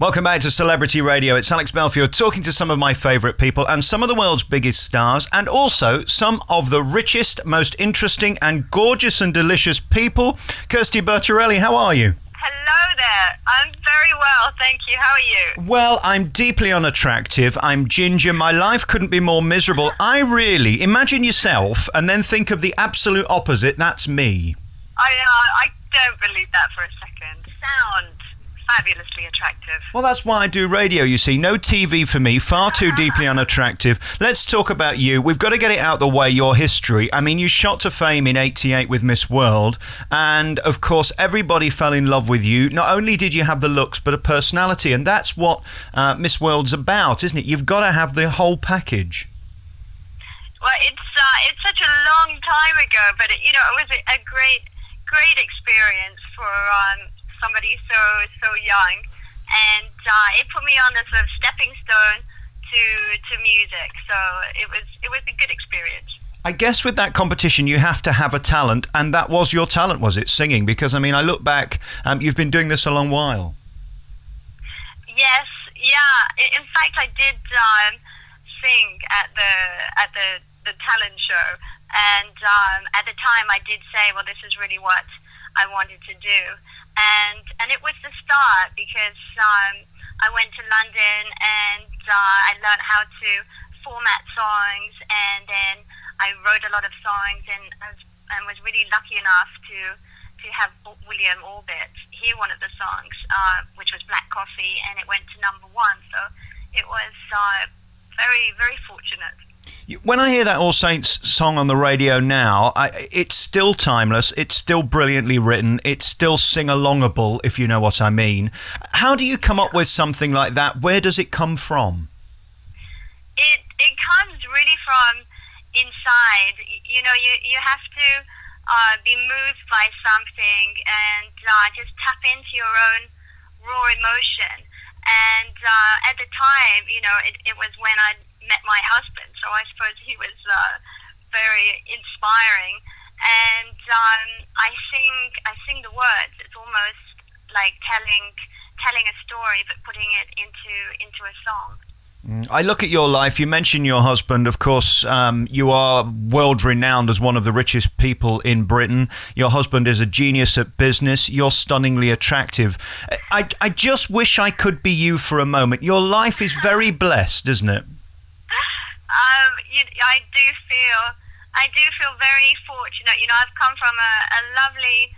Welcome back to Celebrity Radio. It's Alex Belfield talking to some of my favourite people and some of the world's biggest stars, and also some of the richest, most interesting and gorgeous and delicious people. Kirsty Bertarelli, how are you? Hello there. I'm very well, thank you. How are you? Well, I'm deeply unattractive. I'm ginger. My life couldn't be more miserable. I really, imagine yourself and then think of the absolute opposite. That's me. I don't believe that for a second. Sound fabulously attractive. Well, that's why I do radio, you see. No TV for me, far too deeply unattractive. Let's talk about you. We've got to get it out the way, your history. I mean, you shot to fame in '88 with Miss World, and of course, everybody fell in love with you. Not only did you have the looks, but a personality, and that's what Miss World's about, isn't it? You've got to have the whole package. Well, it's such a long time ago, but it was a great experience for somebody so young, and it put me on this sort of stepping stone to music. So it was a good experience. I guess with that competition, you have to have a talent, and that was your talent, was it, singing? Because I mean, I look back, you've been doing this a long while. Yes, yeah. In fact, I did sing at the talent show, and at the time, I did say, well, this is really what I wanted to do. And it was the start, because I went to London and I learned how to format songs, and then I wrote a lot of songs, and was really lucky enough to have William Orbit hear one of the songs, which was Black Coffee, and it went to #1. So it was very, very fortunate. When I hear that All Saints song on the radio now, it's still timeless, it's still brilliantly written, it's still sing-alongable, if you know what I mean. How do you come up with something like that? Where does it come from? It comes really from inside. You know, you have to be moved by something and just tap into your own raw emotion. And at the time, it was when I met my husband, so I suppose he was very inspiring. And I sing the words. It's almost like telling a story, but putting it into a song. I look at your life. You mentioned your husband. Of course, you are world renowned as one of the richest people in Britain. Your husband is a genius at business. You're stunningly attractive. I just wish I could be you for a moment. Your life is very blessed, isn't it? I do feel very fortunate. I've come from a lovely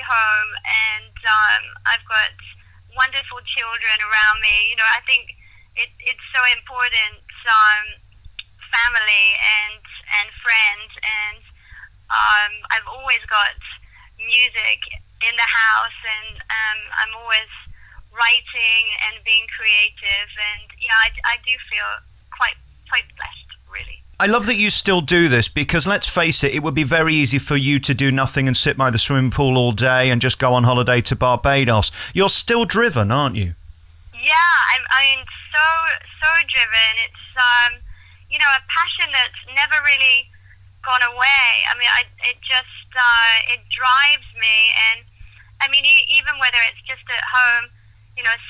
home, and I've got wonderful children around me. I think it's so important, family and friends, and I've always got music in the house, and I'm always writing and being creative, and I do feel quite blessed, really. I love that you still do this, because let's face it, it would be very easy for you to do nothing and sit by the swimming pool all day and just go on holiday to Barbados. You're still driven, aren't you? Yeah, I'm so driven. It's a passion that's never really gone away. I mean, it drives me, and I mean, even whether it's just at home,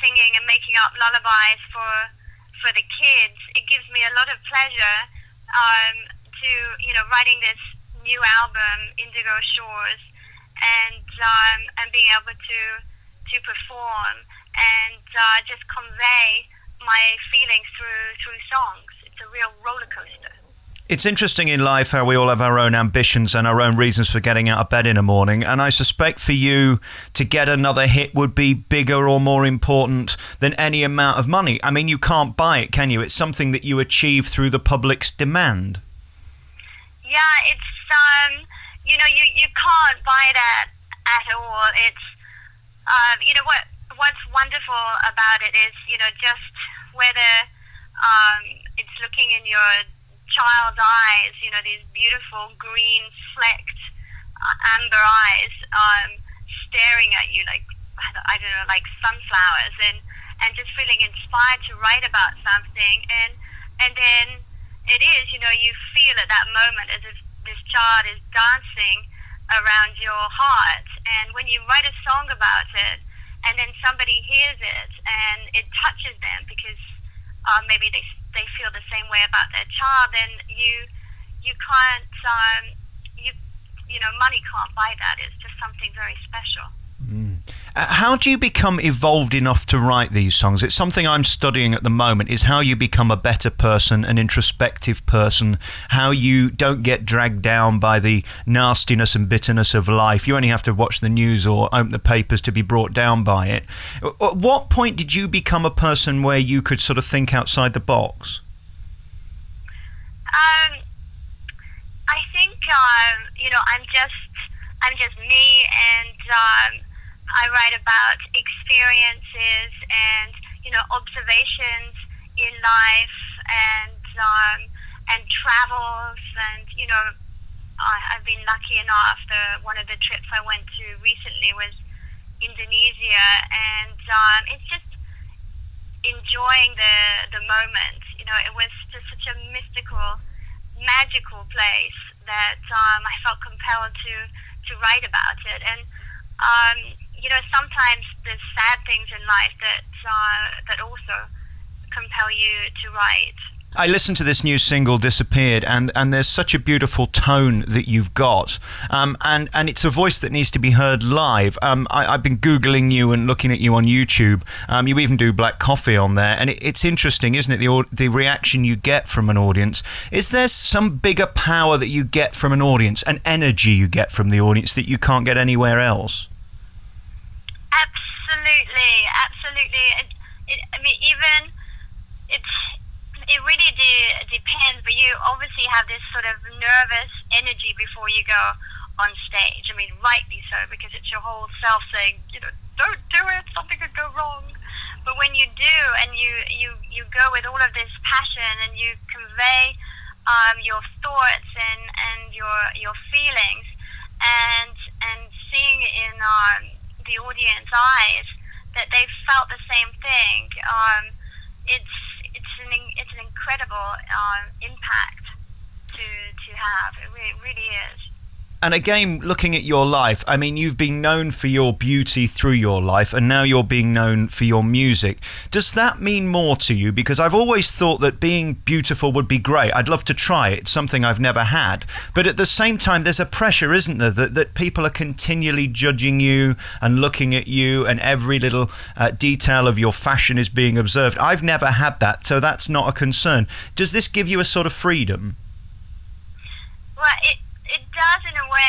singing and making up lullabies for the kids, it gives me a lot of pleasure to writing this new album, Indigo Shores, and being able to perform and just convey my feelings through songs. It's a real roller coaster. It's interesting in life how we all have our own ambitions and our own reasons for getting out of bed in the morning, and I suspect for you to get another hit would be bigger or more important than any amount of money. I mean, you can't buy it, can you? It's something that you achieve through the public's demand. Yeah, it's you can't buy that at all. It's what's wonderful about it is just whether it's looking in your child's eyes, these beautiful green flecked amber eyes staring at you like, I don't know, like sunflowers, and just feeling inspired to write about something, and then it is, you feel at that moment as if this child is dancing around your heart, and when you write a song about it, and then somebody hears it and it touches them because maybe they feel the same way about their child, then you can't money can't buy that. It's just something very special. How do you become evolved enough to write these songs? It's something I'm studying at the moment, is how you become a better person, an introspective person, how you don't get dragged down by the nastiness and bitterness of life. You only have to watch the news or open the papers to be brought down by it. At what point did you become a person where you could sort of think outside the box? I think I'm just me, and I write about experiences and observations in life, and travels, and I've been lucky enough. One of the trips I went to recently was Indonesia, and it's just enjoying the moment. It was just such a mystical, magical place that I felt compelled to write about it. And sometimes there's sad things in life that also compel you to write. I listened to this new single, Disappeared, and there's such a beautiful tone that you've got, and it's a voice that needs to be heard live. I've been Googling you and looking at you on YouTube. You even do Black Coffee on there, and it's interesting, isn't it, the reaction you get from an audience. Is there some bigger power that you get from an audience, an energy you get from the audience that you can't get anywhere else? Absolutely. It really depends, but you obviously have this sort of nervous energy before you go on stage. Rightly so, because it's your whole self saying, don't do it, something could go wrong. But when you do, and you go with all of this passion, and you convey your thoughts and your feelings, and seeing in the audience eyes that they felt the same thing, it's an incredible impact to have. It really is. And again, looking at your life, you've been known for your beauty through your life, and now you're being known for your music. Does that mean more to you? Because I've always thought that being beautiful would be great. I'd love to try it. It's something I've never had. But at the same time, there's a pressure, isn't there, that people are continually judging you and looking at you, and every little detail of your fashion is being observed. I've never had that, so that's not a concern. Does this give you a sort of freedom? Well, it does in a way.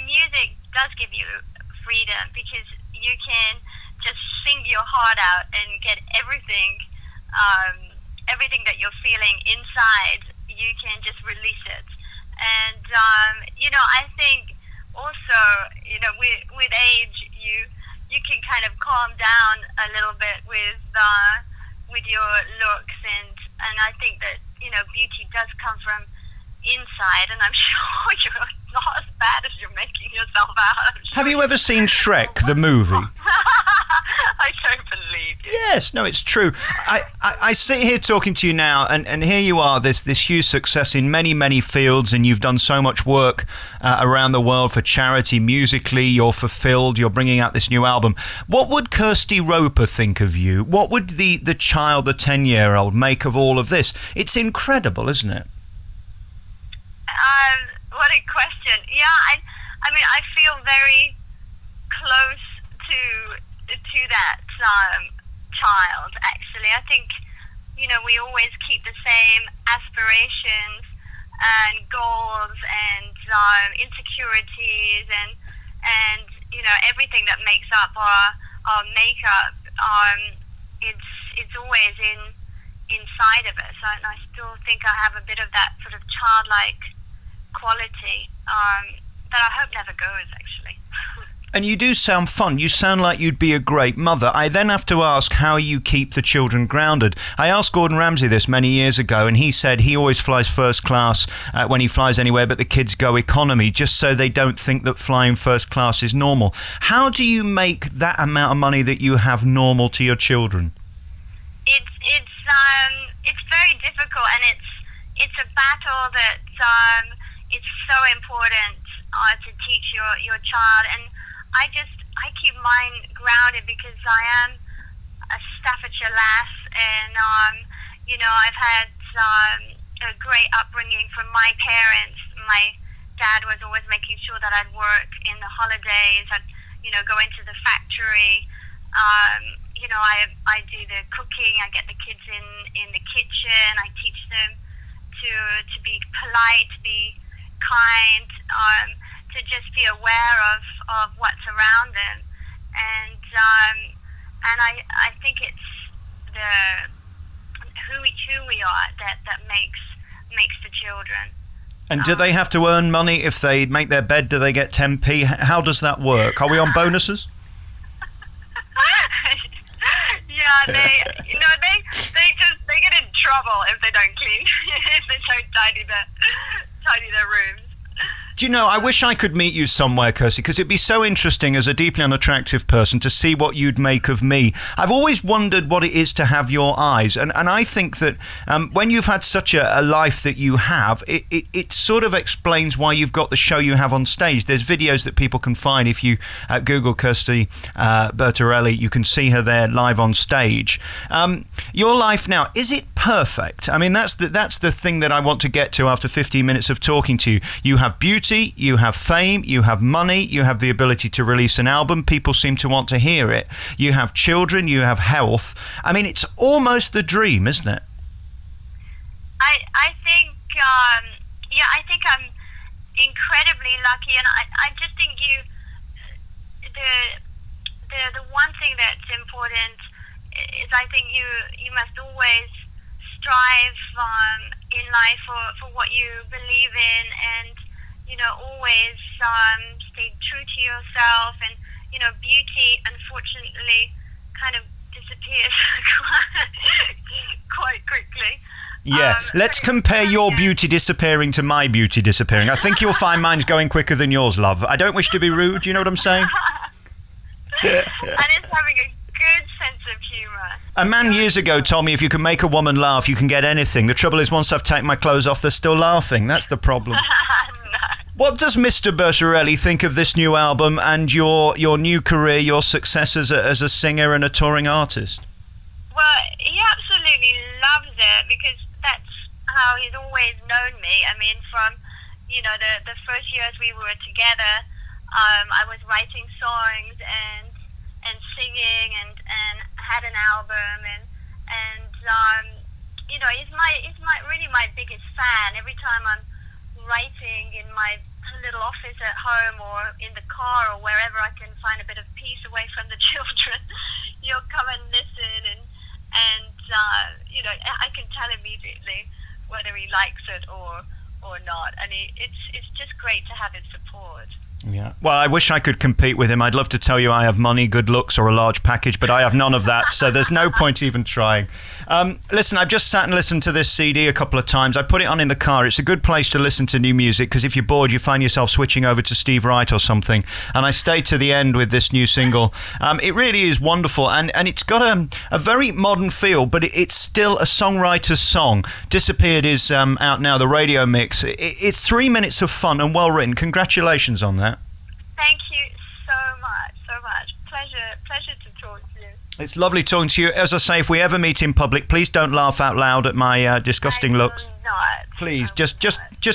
Music does give you freedom, because you can just sing your heart out and get everything that you're feeling inside. You can just release it, and I think also with age you can kind of calm down a little bit with your looks, and I think that beauty does come from inside, and I'm sure you're not as bad as you're making yourself out. Have you ever seen Shrek, the movie? I don't believe you. Yes, no, it's true. I sit here talking to you now, and here you are, this huge success in many, many fields, and you've done so much work around the world for charity. Musically, you're fulfilled, you're bringing out this new album. What would Kirsty Roper think of you? What would the child, the 10-year-old, make of all of this? It's incredible, isn't it? What a question. Yeah, I feel very close to that child, actually. I think, we always keep the same aspirations and goals and insecurities and everything that makes up our makeup. It's always inside of us, and I still think I have a bit of that sort of childlike quality that I hope never goes, actually. And you do sound fun. You sound like you'd be a great mother. I then have to ask how you keep the children grounded. I asked Gordon Ramsay this many years ago, and he said he always flies first class when he flies anywhere, but the kids go economy, just so they don't think that flying first class is normal. How do you make that amount of money that you have normal to your children? It's very difficult, and it's a battle that it's so important to teach your child. And I just I keep mine grounded because I am a Staffordshire lass, and I've had a great upbringing from my parents. My dad was always making sure that I'd work in the holidays. I'd go into the factory. I do the cooking. I get the kids in the kitchen. I teach them to be polite, to be kind, to just be aware of what's around them, and I think it's who we are that makes the children. And do they have to earn money if they make their bed? Do they get 10p? How does that work? Are we on bonuses? Yeah, they get in trouble if they don't clean, if they don't tidy their rooms. Do you know, I wish I could meet you somewhere, Kirsty, because it'd be so interesting as a deeply unattractive person to see what you'd make of me. I've always wondered what it is to have your eyes, and I think that when you've had such a life that you have, it sort of explains why you've got the show you have on stage. There's videos that people can find. If you Google Kirsty Bertarelli, you can see her there live on stage. Your life now, is it perfect? I mean, that's the thing that I want to get to after 15 minutes of talking to you. You have beauty, you have fame, you have money, you have the ability to release an album. People seem to want to hear it. You have children, you have health. I mean, it's almost the dream, isn't it? I think, I think I'm incredibly lucky, and I just think the one thing that's important is I think you must always strive in life for what you believe in, and always stay true to yourself. And beauty unfortunately kind of disappears quite quickly. Yeah, let's compare your beauty disappearing to my beauty disappearing. I think you'll find mine's going quicker than yours, love. I don't wish to be rude, you know what I'm saying? And it's having a good sense of humour. A man years ago told me if you can make a woman laugh, you can get anything. The trouble is, once I've taken my clothes off, they're still laughing. That's the problem. What does Mr. Bertarelli think of this new album and your new career, your success as a singer and a touring artist? Well, he absolutely loves it because that's how he's always known me. I mean, from the first years we were together, I was writing songs and singing and had an album, and he's really my biggest fan. Every time I'm writing in my little office at home or in the car or wherever I can find a bit of peace away from the children, he'll come and listen, and I can tell immediately whether he likes it or not, and it's just great to have his support. Yeah. Well, I wish I could compete with him. I'd love to tell you I have money, good looks, or a large package, but I have none of that, so there's no point even trying. Listen, I've just sat and listened to this CD a couple of times. I put it on in the car. It's a good place to listen to new music, because if you're bored, you find yourself switching over to Steve Wright or something. And I stayed to the end with this new single. It really is wonderful, and it's got a very modern feel, but it's still a songwriter's song. Disappeared is out now, the radio mix. It's 3 minutes of fun and well written. Congratulations on that. Thank you so much. Pleasure to talk to you. It's lovely talking to you. As I say, if we ever meet in public, please don't laugh out loud at my disgusting looks. Not. Please, just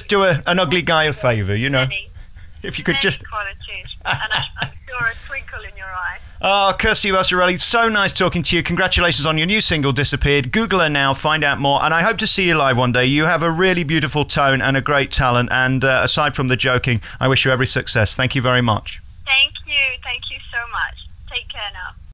do an ugly guy a favour, If you could just... qualities, and I'm sure a twinkle in your eye. Oh, Kirsty Bertarelli, so nice talking to you. Congratulations on your new single, Disappeared. Google her now, find out more, and I hope to see you live one day. You have a really beautiful tone and a great talent, and aside from the joking, I wish you every success. Thank you very much. Thank you so much. Take care now.